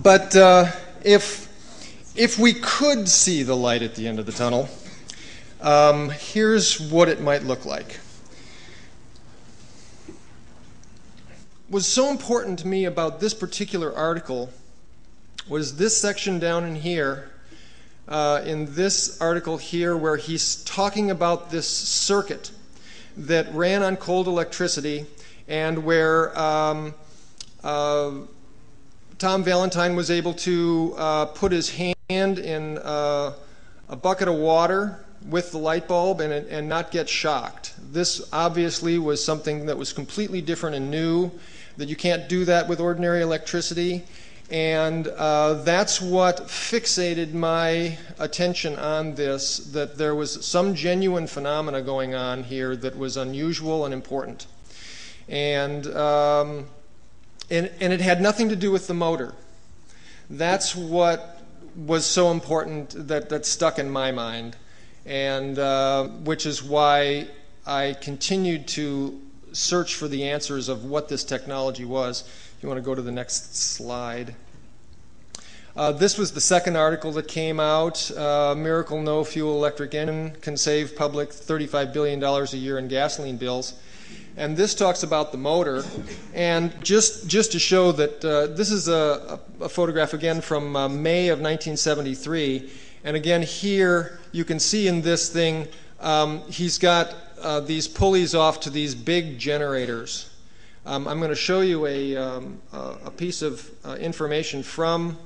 But if we could see the light at the end of the tunnel, here's what it might look like. What's so important to me about this particular article was this section down in here, in this article here, where he's talking about this circuit that ran on cold electricity, and where Tom Valentine was able to put his hand in a bucket of water with the light bulb and not get shocked. This obviously was something that was completely different and new, that you can't do that with ordinary electricity. And that's what fixated my attention on this, that there was some genuine phenomena going on here that was unusual and important. And it had nothing to do with the motor. That's what was so important, that stuck in my mind, and which is why I continued to search for the answers of what this technology was. If you want to go to the next slide. This was the second article that came out. Miracle No Fuel Electric Engine can save public $35 billion a year in gasoline bills. And this talks about the motor. And just to show that this is a photograph again from May of 1973. And again here you can see in this thing he's got these pulleys off to these big generators. I'm going to show you a piece of information from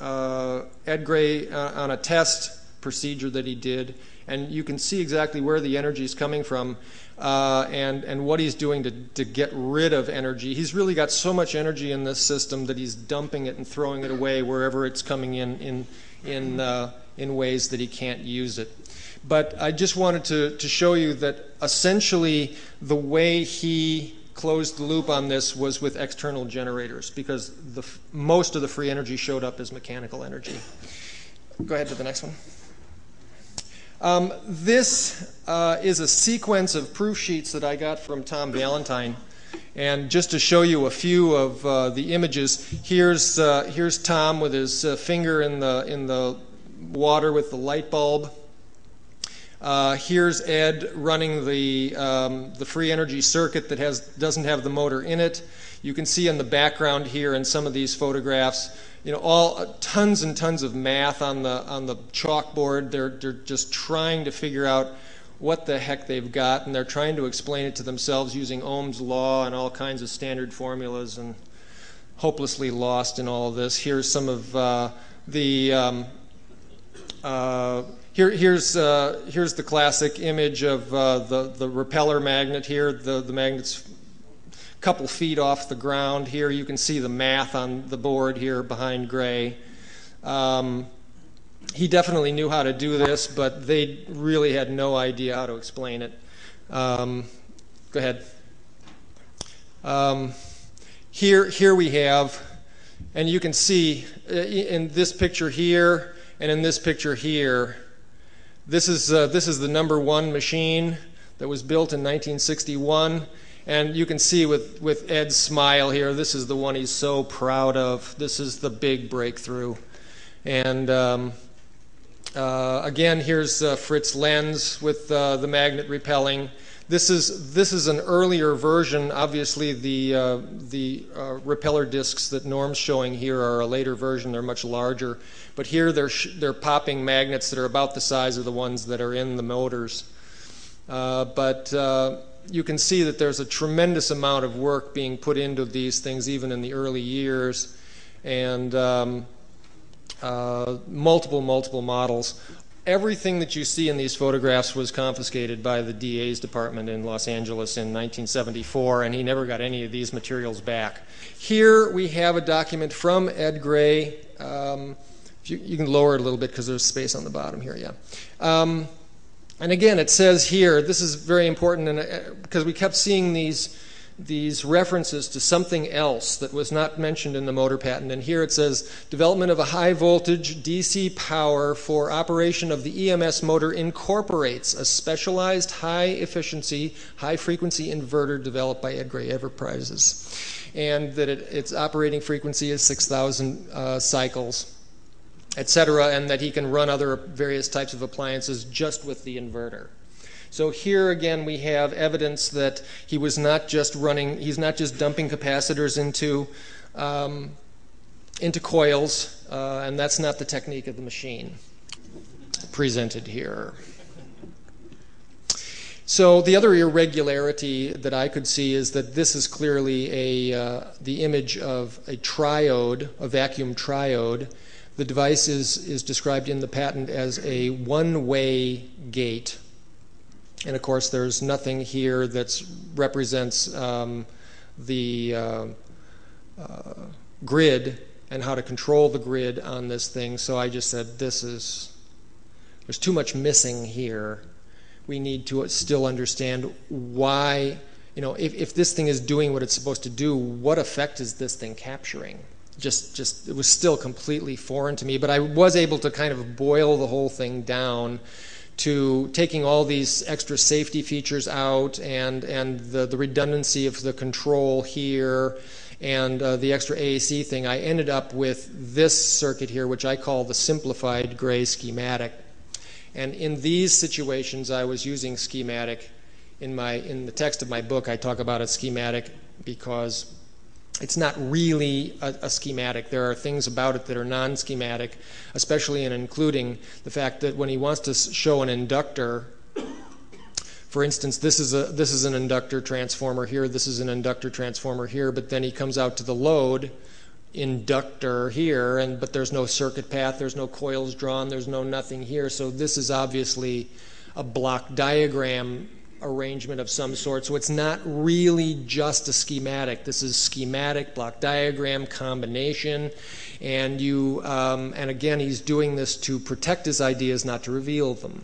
Ed Gray on a test procedure that he did, and you can see exactly where the energy is coming from and what he's doing to get rid of energy. He's really got so much energy in this system that he's dumping it and throwing it away wherever it's coming in ways that he can't use it. But I just wanted to show you that essentially the way he closed the loop on this was with external generators, because most of the free energy showed up as mechanical energy. Go ahead to the next one. This is a sequence of proof sheets that I got from Tom Valentine. And just to show you a few of the images, here's Tom with his finger in the water with the light bulb. Here's Ed running the free energy circuit that doesn't have the motor in it. You can see in the background here in some of these photographs, tons and tons of math on the chalkboard. They're just trying to figure out what the heck they've got, and they're trying to explain it to themselves using Ohm's law and all kinds of standard formulas, and hopelessly lost in all of this. Here's some of Here's the classic image of the repeller magnet here. The magnet's a couple feet off the ground. Here you can see the math on the board here behind Gray. He definitely knew how to do this, but they really had no idea how to explain it. Go ahead. Here we have, and you can see in this picture here and in this picture here, this is the #1 machine that was built in 1961, and you can see with Ed's smile here, this is the one he's so proud of. This is the big breakthrough. And again, here's Fritz Lenz with the magnet repelling. This is an earlier version. Obviously, the repeller discs that Norm's showing here are a later version. They're much larger. But here they're popping magnets that are about the size of the ones that are in the motors. But you can see that there's a tremendous amount of work being put into these things even in the early years, and multiple models. Everything that you see in these photographs was confiscated by the DA's department in Los Angeles in 1974, and he never got any of these materials back. Here we have a document from Ed Gray. You can lower it a little bit because there's space on the bottom here, yeah. And again, it says here, this is very important, and because we kept seeing these these references to something else that was not mentioned in the motor patent. And here it says, development of a high voltage DC power for operation of the EMS motor incorporates a specialized high efficiency, high frequency inverter developed by Ed Gray Enterprises. And that its operating frequency is 6,000 cycles, etc., and that he can run other various types of appliances just with the inverter. So here again we have evidence that he was not just he's not just dumping capacitors into coils, and that's not the technique of the machine presented here. So the other irregularity that I could see is that this is clearly the image of a triode, a vacuum triode. The device is described in the patent as a one-way gate. And of course, there's nothing here that represents the grid and how to control the grid on this thing. So I just said, there's too much missing here. We need to still understand why, if this thing is doing what it's supposed to do, what effect is this thing capturing? It was still completely foreign to me, but I was able to kind of boil the whole thing down to taking all these extra safety features out and the redundancy of the control here and the extra AAC thing. I ended up with this circuit here, which I call the simplified Gray schematic. And in these situations, I was using schematic. In the text of my book, I talk about a schematic because it's not really a schematic. There are things about it that are non-schematic, especially in including the fact that when he wants to show an inductor, for instance, this is an inductor transformer here, this is an inductor transformer here, but then he comes out to the load inductor here, but there's no circuit path, there's no coils drawn, there's no nothing here. So this is obviously a block diagram arrangement of some sort, so it's not really just a schematic. This is schematic block diagram combination, and again he's doing this to protect his ideas, not to reveal them.